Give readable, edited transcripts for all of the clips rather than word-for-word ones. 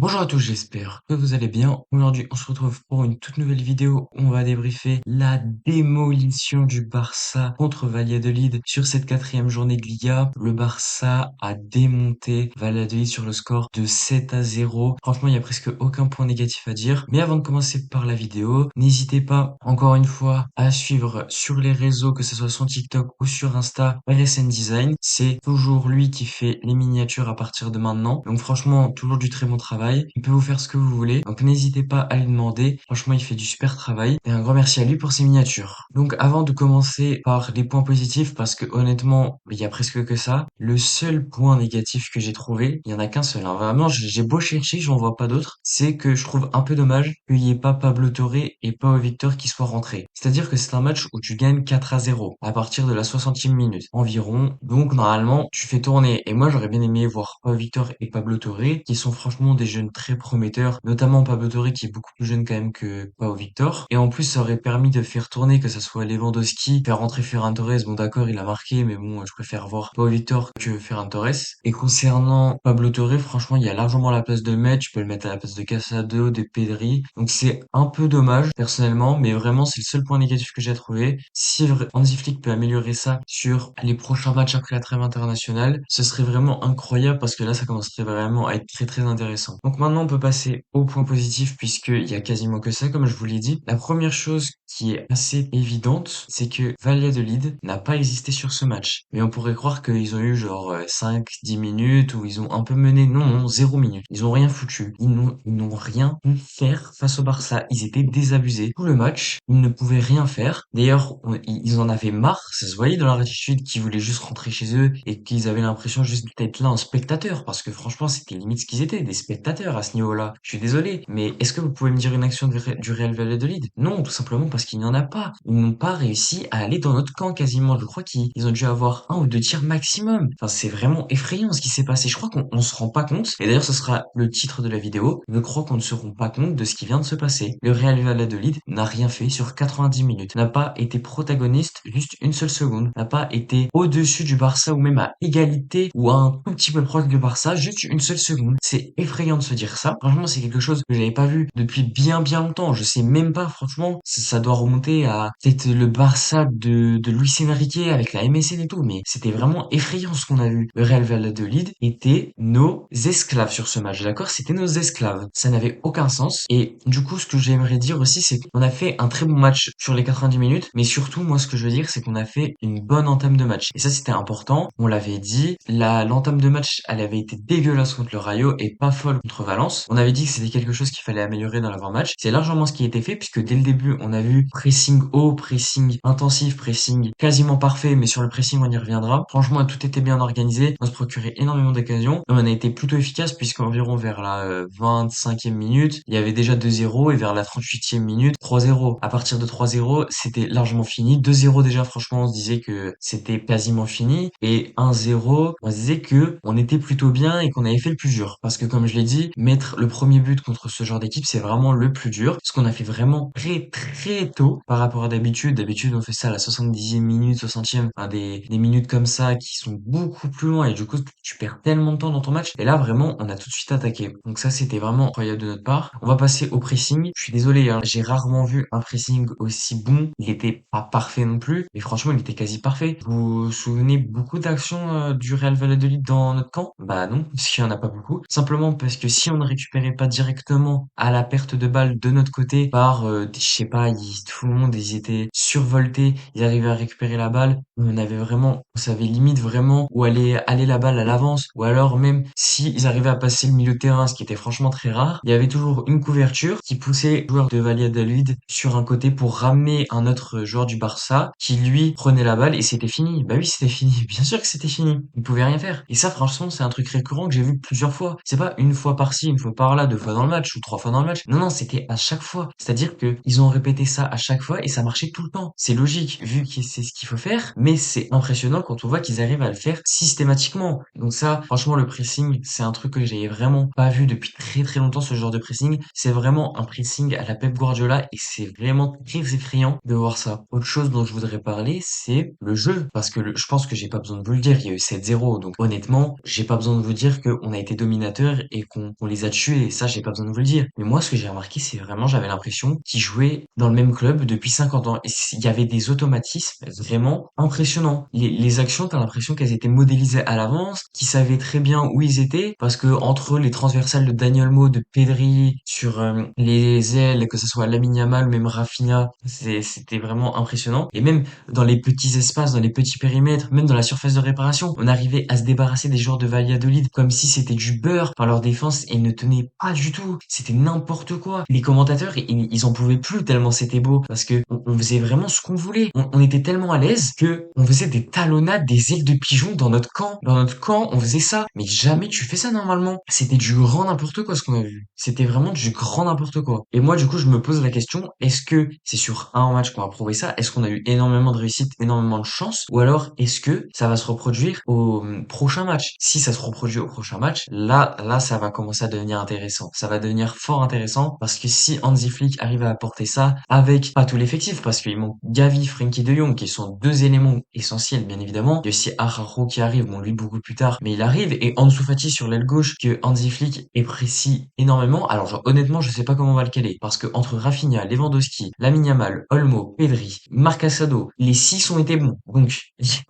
Bonjour à tous, j'espère que vous allez bien. Aujourd'hui, on se retrouve pour une toute nouvelle vidéo où on va débriefer la démolition du Barça contre Valladolid sur cette quatrième journée de Liga. Le Barça a démonté Valladolid sur le score de 7-0. Franchement, il y a presque aucun point négatif à dire. Mais avant de commencer par la vidéo, n'hésitez pas, encore une fois, à suivre sur les réseaux, que ce soit sur TikTok ou sur Insta, RSN Design. C'est toujours lui qui fait les miniatures à partir de maintenant. Donc franchement, toujours du très bon travail. Il peut vous faire ce que vous voulez. Donc n'hésitez pas à lui demander. Franchement, il fait du super travail. Et un grand merci à lui pour ses miniatures. Donc avant de commencer par les points positifs, parce que honnêtement, il y a presque que ça, le seul point négatif que j'ai trouvé, il y en a qu'un seul, hein. Vraiment, j'ai beau chercher, j'en vois pas d'autre. C'est que je trouve un peu dommage qu'il n'y ait pas Pablo Torre et Pau Victor qui soient rentrés. C'est-à-dire que c'est un match où tu gagnes 4-0 à partir de la 60e minute environ. Donc normalement, tu fais tourner. Et moi, j'aurais bien aimé voir Pau Victor et Pablo Torre, qui sont franchement des jeunes très prometteurs, notamment Pablo Torre qui est beaucoup plus jeune quand même que Pau Victor. Et en plus, ça aurait permis de faire tourner, que ça soit Lewandowski, faire rentrer Ferran Torres. Bon d'accord, il a marqué, mais bon, je préfère voir Pau Victor que Ferran Torres. Et concernant Pablo Torre, franchement, il y a largement la place de le mettre. Tu peux le mettre à la place de Casado, de Pedri. Donc c'est un peu dommage, personnellement, mais vraiment, c'est le seul point négatif que j'ai trouvé. Si Hansi Flick peut améliorer ça sur les prochains matchs après la trêve internationale, ce serait vraiment incroyable parce que là, ça commencerait vraiment à être très très intéressant. Donc maintenant, on peut passer au point positif puisqu'il y a quasiment que ça, comme je vous l'ai dit. La première chose qui est assez évidente, c'est que Valladolid n'a pas existé sur ce match. Mais on pourrait croire qu'ils ont eu genre 5-10 minutes où ils ont un peu mené. Non, non, 0 minutes. Ils ont rien foutu. Ils n'ont rien pu faire face au Barça. Ils étaient désabusés. Tout le match, ils ne pouvaient rien faire. D'ailleurs, ils en avaient marre. Ça se voyait dans leur attitude qu'ils voulaient juste rentrer chez eux et qu'ils avaient l'impression juste d'être là en spectateur. Parce que franchement, c'était limite ce qu'ils étaient, des spectateurs à ce niveau-là. Je suis désolé, mais est-ce que vous pouvez me dire une action du Real Valladolid? Non, tout simplement parce qu'il n'y en a pas. Ils n'ont pas réussi à aller dans notre camp quasiment. Je crois qu'ils ont dû avoir un ou deux tirs maximum. Enfin, c'est vraiment effrayant ce qui s'est passé. Je crois qu'on se rend pas compte. Et d'ailleurs, ce sera le titre de la vidéo. Je crois qu'on ne se rend pas compte de ce qui vient de se passer. Le Real Valladolid n'a rien fait sur 90 minutes. N'a pas été protagoniste juste une seule seconde. N'a pas été au-dessus du Barça ou même à égalité ou à un tout petit peu proche du Barça juste une seule seconde. C'est effrayant de se dire ça. Franchement, c'est quelque chose que j'avais pas vu depuis bien bien longtemps. Je sais même pas, franchement, ça doit remonter à peut-être le Barça de Luis Enrique avec la MSN et tout, mais c'était vraiment effrayant ce qu'on a vu. Le Real Valladolid était nos esclaves sur ce match, d'accord? C'était nos esclaves. Ça n'avait aucun sens. Et du coup, ce que j'aimerais dire aussi, c'est qu'on a fait un très bon match sur les 90 minutes, mais surtout, moi, ce que je veux dire, c'est qu'on a fait une bonne entame de match. Et ça, c'était important. On l'avait dit. L'entame de match, elle avait été dégueulasse contre le Rayo et pas folle contre Valence. On avait dit que c'était quelque chose qu'il fallait améliorer dans l'avant-match. C'est largement ce qui a été fait puisque dès le début, on a vu pressing haut, pressing intensif, pressing quasiment parfait, mais sur le pressing, on y reviendra. Franchement, tout était bien organisé. On se procurait énormément d'occasions. On a été plutôt efficace puisqu'environ vers la 25e minute, il y avait déjà 2-0 et vers la 38e minute, 3-0. À partir de 3-0, c'était largement fini. 2-0 déjà, franchement, on se disait que c'était quasiment fini. Et 1-0, on se disait que on était plutôt bien et qu'on avait fait le plus dur. Parce que comme je l'ai dit, mettre le premier but contre ce genre d'équipe, c'est vraiment le plus dur. Ce qu'on a fait vraiment très très tôt par rapport à d'habitude. D'habitude, on fait ça à la 70e minute, 60e, enfin, des minutes comme ça qui sont beaucoup plus loin et du coup, tu perds tellement de temps dans ton match. Et là, vraiment, on a tout de suite attaqué. Donc ça, c'était vraiment incroyable de notre part. On va passer au pressing. Je suis désolé, hein, j'ai rarement vu un pressing aussi bon. Il était pas parfait non plus, mais franchement, il était quasi parfait. Vous vous souvenez beaucoup d'actions du Real Valladolid dans notre camp? Bah non, parce qu'il y en a pas beaucoup. Simplement parce que si on ne récupérait pas directement à la perte de balle de notre côté par, je sais pas, tout le monde, ils étaient survoltés, ils arrivaient à récupérer la balle. On savait limite vraiment où allait aller la balle à l'avance, ou alors même si ils arrivaient à passer le milieu de terrain, ce qui était franchement très rare, il y avait toujours une couverture qui poussait le joueur de Valladolid sur un côté pour ramener un autre joueur du Barça qui lui prenait la balle et c'était fini. Bah oui, c'était fini. Bien sûr que c'était fini. Ils pouvaient rien faire. Et ça, franchement, c'est un truc récurrent que j'ai vu plusieurs fois. C'est pas une fois par-ci, une fois par-là, deux fois dans le match ou trois fois dans le match. Non, non, c'était à chaque fois. C'est-à-dire que ils ont répété ça à chaque fois et ça marchait tout le temps. C'est logique vu que c'est ce qu'il faut faire, mais c'est impressionnant quand on voit qu'ils arrivent à le faire systématiquement. Donc ça, franchement, le pressing, c'est un truc que j'ai vraiment pas vu depuis très très longtemps, ce genre de pressing. C'est vraiment un pressing à la Pep Guardiola et c'est vraiment très effrayant de voir ça. Autre chose dont je voudrais parler, c'est le jeu. Parce que je pense que j'ai pas besoin de vous le dire, il y a eu 7-0. Donc honnêtement, j'ai pas besoin de vous dire qu'on a été dominateur et qu'on on les a tués, et ça, j'ai pas besoin de vous le dire. Mais moi, ce que j'ai remarqué, c'est vraiment, j'avais l'impression qu'ils jouaient dans le même club depuis 50 ans. Et il y avait des automatismes vraiment impressionnants. Les actions, t'as l'impression qu'elles étaient modélisées à l'avance, qu'ils savaient très bien où ils étaient, parce que entre les transversales de Daniel Mo, de Pedri, sur les ailes, que ce soit Lamine Yamal, même Rafinha, c'était vraiment impressionnant. Et même dans les petits espaces, dans les petits périmètres, même dans la surface de réparation, on arrivait à se débarrasser des joueurs de Valladolid comme si c'était du beurre. Enfin, leur défense, elle ne tenait pas du tout. C'était n'importe quoi. Les commentateurs, ils en pouvaient plus tellement c'était beau parce que on faisait vraiment ce qu'on voulait. On était tellement à l'aise que on faisait des talonnades, des ailes de pigeon dans notre camp. Dans notre camp, on faisait ça. Mais jamais tu fais ça normalement. C'était du grand n'importe quoi ce qu'on a vu. C'était vraiment du grand n'importe quoi. Et moi, du coup, je me pose la question, est-ce que c'est sur un match qu'on va prouver ça? Est-ce qu'on a eu énormément de réussite, énormément de chance? Ou alors, est-ce que ça va se reproduire au prochain match? Si ça se reproduit au prochain match, là, ça va commencer à devenir intéressant. Ça va devenir fort intéressant parce que si Hansi Flick arrive à apporter ça avec pas tout l'effectif, parce qu'il manque Gavi, Frenkie de Jong, qui sont deux éléments essentiels, bien évidemment. Il y a aussi Araujo qui arrive, bon, lui beaucoup plus tard, mais il arrive, et Ansu Fati sur l'aile gauche, que Hansi Flick apprécie énormément. Alors, genre, honnêtement, je sais pas comment on va le caler, parce que entre Rafinha, Lewandowski, Lamine Yamal, Olmo, Pedri, Marc Assado, les six ont été bons. Donc,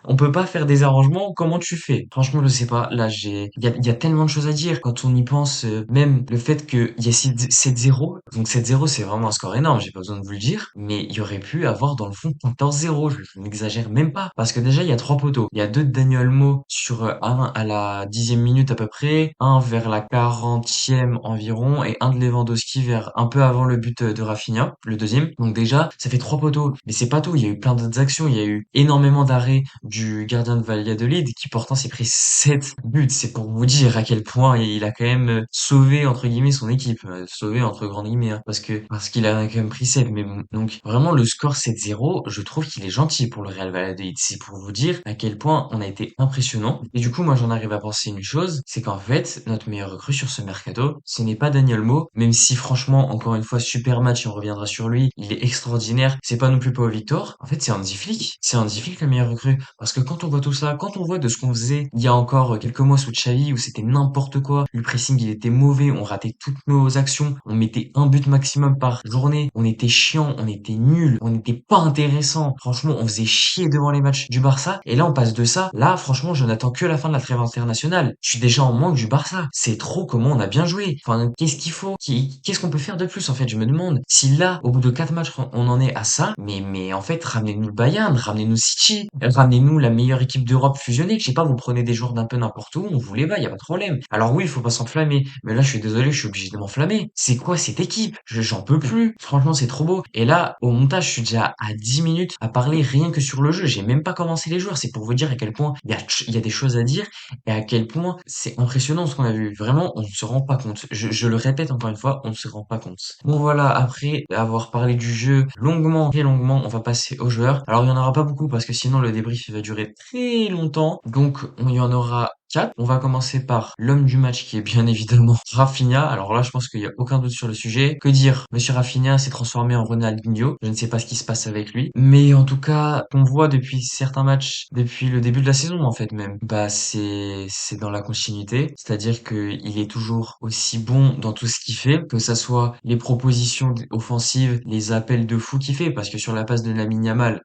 on peut pas faire des arrangements. Comment tu fais? Franchement, je sais pas. Là, il y a tellement de choses à dire quand on y pense. Même le fait qu'il y ait 7-0. Donc 7-0, c'est vraiment un score énorme. J'ai pas besoin de vous le dire. Mais il y aurait pu avoir dans le fond 14-0. Je n'exagère même pas. Parce que déjà, il y a trois poteaux. Il y a deux de Daniel Mo sur un à la 10e minute à peu près, un vers la 40e environ et un de Lewandowski vers un peu avant le but de Rafinha, le deuxième. Donc déjà, ça fait trois poteaux. Mais c'est pas tout. Il y a eu plein d'autres actions. Il y a eu énormément d'arrêts du gardien de Valladolid qui pourtant s'est pris 7 buts. C'est pour vous dire à quel point il a quand même sauvé entre guillemets son équipe. Sauvé entre grandes guillemets, hein, parce qu'il a quand même pris 7. Mais bon, donc vraiment le score 7-0, je trouve qu'il est gentil pour le Real Valladolid. C'est pour vous dire à quel point on a été impressionnant. Et du coup, moi j'en arrive à penser une chose, c'est qu'en fait, notre meilleur recrue sur ce mercato, ce n'est pas Daniel Mo, même si franchement, encore une fois, super match et on reviendra sur lui, il est extraordinaire. C'est pas non plus Pau Victor. En fait, c'est Hansi Flick. C'est Hansi Flick le meilleur recrue. Parce que quand on voit tout ça, quand on voit de ce qu'on faisait il y a encore quelques mois sous Xavi où c'était n'importe quoi, le pressing il était mauvais, on ratait toutes nos actions, on mettait un but maximum par journée, on était chiant, on était nul, on n'était pas intéressant. Franchement, on faisait chier devant les matchs du Barça. Et là, on passe de ça. Là, franchement, je n'attends que la fin de la trêve internationale. Je suis déjà en manque du Barça. C'est trop comment on a bien joué. Enfin, qu'est-ce qu'il faut? Qu'est-ce qu'on peut faire de plus, en fait? Je me demande. Si là, au bout de 4 matchs, on en est à ça, mais en fait, ramenez-nous le Bayern, ramenez-nous City, ramenez-nous la meilleure équipe d'Europe fusionnée. Je sais pas, vous prenez des joueurs d'un peu n'importe où, on vous les bat, y a pas de problème. Alors oui, il faut pas s'enflammer. Mais là, je suis désolé, je suis obligé de m'enflammer. C'est quoi cette équipe? J'en peux plus. Franchement, c'est trop beau. Et là, au montage, je suis déjà à 10 minutes à parler rien que sur le jeu. J'ai même pas commencé les joueurs. C'est pour vous dire à quel point il y a des choses à dire et à quel point c'est impressionnant ce qu'on a vu. Vraiment, on ne se rend pas compte. Je le répète encore une fois, on ne se rend pas compte. Bon voilà, après avoir parlé du jeu longuement et longuement, on va passer aux joueurs. Alors il y en aura pas beaucoup parce que sinon le débrief il va durer très longtemps. Donc il y en aura 4. On va commencer par l'homme du match qui est bien évidemment Rafinha. Alors là, je pense qu'il y a aucun doute sur le sujet. Que dire? Monsieur Rafinha s'est transformé en Ronaldinho. Je ne sais pas ce qui se passe avec lui. Mais en tout cas, qu'on voit depuis certains matchs, depuis le début de la saison en fait même, bah c'est dans la continuité. C'est-à-dire qu'il est toujours aussi bon dans tout ce qu'il fait, que ça soit les propositions offensives, les appels de fou qu'il fait, parce que sur la passe de Lamine Yamal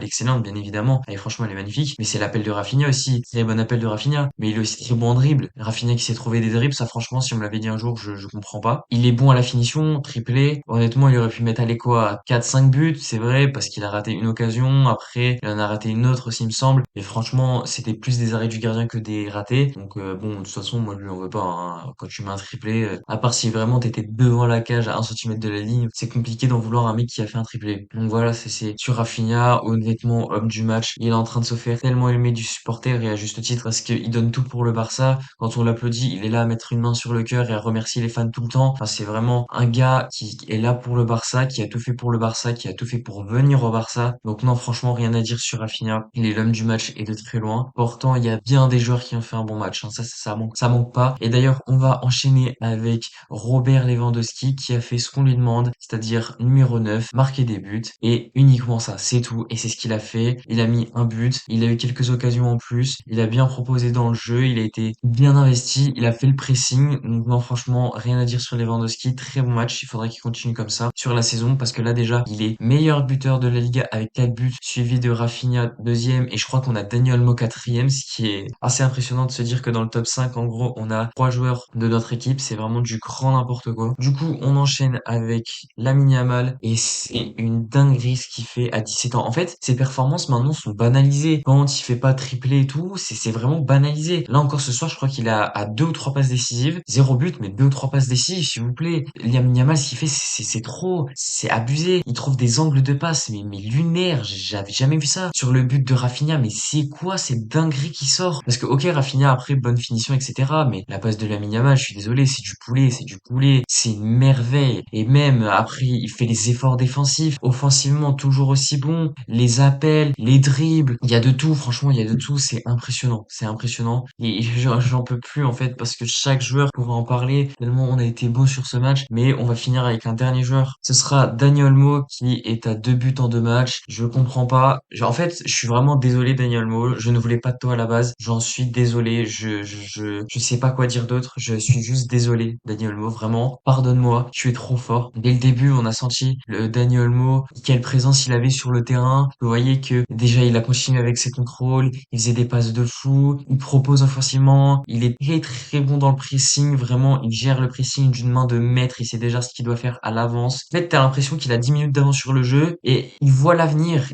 excellente, bien évidemment. Et franchement, elle est magnifique. Mais c'est l'appel de Rafinha aussi. Très bon appel de Rafinha. Mais il est aussi très bon en dribble. Rafinha qui s'est trouvé des dribbles, ça franchement, si on me l'avait dit un jour, je comprends pas. Il est bon à la finition, triplé. Honnêtement, il aurait pu mettre à l'écho à 4-5 buts, c'est vrai, parce qu'il a raté une occasion. Après, il en a raté une autre aussi, il me semble. Et franchement, c'était plus des arrêts du gardien que des ratés. Donc bon, de toute façon, moi je lui en veux pas, hein. Quand tu mets un triplé, à part si vraiment t'étais devant la cage à 1 centimètre de la ligne, c'est compliqué d'en vouloir à un mec qui a fait un triplé. Donc voilà, c'est sur Rafinha, honnêtement, homme du match. Il est en train de se faire tellement aimer du supporter et à juste titre parce qu'il donne tout pour le Barça. Quand on l'applaudit, il est là à mettre une main sur le cœur et à remercier les fans tout le temps. Enfin, c'est vraiment un gars qui est là pour le Barça, qui a tout fait pour le Barça, qui a tout fait pour venir au Barça. Donc non, franchement, rien à dire sur Rafinha. Il est l'homme du match et de très loin. Pourtant, il y a bien des joueurs qui ont fait un bon match, hein. Ça manque pas. Et d'ailleurs, on va enchaîner avec Robert Lewandowski qui a fait ce qu'on lui demande, c'est-à-dire numéro 9, marquer des buts et uniquement ça, c'est tout. Et c'est ce qu'il a fait. Il a mis un but, il a eu quelques occasions en plus, il a bien proposé dans le jeu, il a été bien investi, il a fait le pressing. Donc non, franchement, rien à dire sur Lewandowski. Très bon match. Il faudrait qu'il continue comme ça sur la saison parce que là déjà, il est meilleur buteur de la Liga avec 4 buts, suivi de Rafinha deuxième et je crois qu'on a Dani Olmo quatrième, ce qui est assez impressionnant de se dire que dans le top 5, en gros, on a 3 joueurs de notre équipe. C'est vraiment du grand n'importe quoi. Du coup, on enchaîne avec Lamine Yamal et c'est une dinguerie ce qu'il fait à 17 ans. En fait, ses performances maintenant sont banalisées. Quand il fait pas triplé et tout, c'est vraiment banalisé. Là encore ce soir, je crois qu'il a à 2 ou 3 passes décisives, 0 but, mais 2 ou 3 passes décisives, s'il vous plaît. Lamine Yamal, ce qu'il fait, c'est trop, c'est abusé. Il trouve des angles de passe, mais lunaires. J'avais jamais vu ça. Sur le but de Rafinha, mais c'est quoi cette dinguerie qui sort? Parce que ok, Rafinha après bonne finition, etc. Mais la passe de Lamine Yamal, je suis désolé, c'est du poulet, c'est du poulet, c'est une merveille. Et même après, il fait les efforts défensifs, offensivement toujours aussi bon, les appels, les dribbles, il y a de tout, franchement, il y a de tout, c'est impressionnant. Et j'en peux plus en fait parce que chaque joueur pourra en parler tellement on a été beau sur ce match. Mais on va finir avec un dernier joueur. Ce sera Dani Olmo qui est à 2 buts en 2 matchs. Je comprends pas. En fait, je suis vraiment désolé Dani Olmo. Je ne voulais pas de toi à la base. J'en suis désolé. Je sais pas quoi dire d'autre. Je suis juste désolé Dani Olmo. Vraiment, pardonne-moi. Tu es trop fort. Dès le début, on a senti le Dani Olmo, quelle présence il avait sur le terrain. Vous voyez que déjà il a continué avec ses contrôles, il faisait des passes de fou, il propose offensivement, il est très très bon dans le pressing, vraiment il gère le pressing d'une main de maître, il sait déjà ce qu'il doit faire à l'avance. En fait, t'as l'impression qu'il a 10 minutes d'avance sur le jeu et il voit l'avenir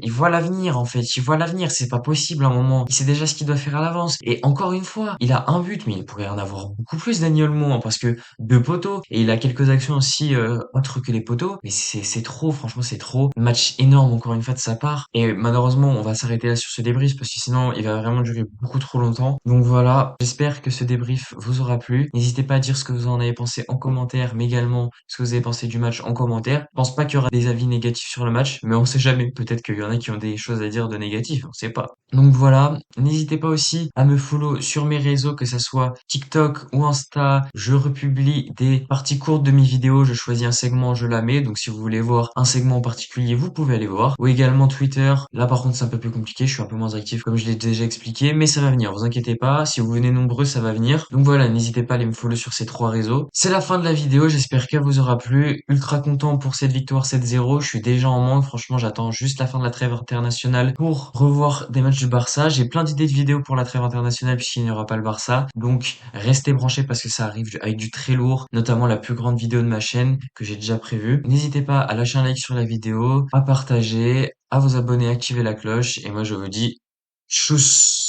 en fait, il voit l'avenir, c'est pas possible à un moment. Il sait déjà ce qu'il doit faire à l'avance. Et encore une fois, il a un but, mais il pourrait en avoir beaucoup plus Dani Olmo, hein, parce que 2 poteaux et il a quelques actions aussi autres que les poteaux, mais c'est trop, franchement c'est trop. Match énorme encore une fois de sa part et malheureusement on va s'arrêter là sur ce débrief parce que sinon il va vraiment durer beaucoup trop longtemps. Donc voilà, j'espère que ce débrief vous aura plu. N'hésitez pas à dire ce que vous en avez pensé en commentaire, mais également ce que vous avez pensé du match en commentaire. Je pense pas qu'il y aura des avis négatifs sur le match, mais on sait jamais. Peut-être qu'il y en a qui ont des choses à dire de négatif, on sait pas. Donc voilà, n'hésitez pas aussi à me follow sur mes réseaux, que ça soit TikTok ou Insta. Je republie des parties courtes de mes vidéos, je choisis un segment, je la mets. Donc si vous voulez voir un segment en particulier, vous pouvez aller voir. Ou également Twitter. Là par contre c'est un peu plus compliqué, je suis un peu moins actif comme je l'ai déjà expliqué, mais ça va venir, vous inquiétez pas. Si vous venez nombreux, ça va venir. Donc voilà, n'hésitez pas à aller me follow sur ces 3 réseaux. C'est la fin de la vidéo, j'espère qu'elle vous aura plu. Ultra content pour cette victoire 7-0. Je suis déjà en manque, franchement j'attends juste la fin de la trêve internationale pour revoir des matchs du Barça. J'ai plein d'idées de vidéos pour la trêve internationale puisqu'il n'y aura pas le Barça. Donc restez branchés parce que ça arrive avec du très lourd, notamment la plus grande vidéo de ma chaîne que j'ai déjà prévue. N'hésitez pas à lâcher un like sur la vidéo, à partager, à vous abonner, à activer la cloche et moi je vous dis tchuss.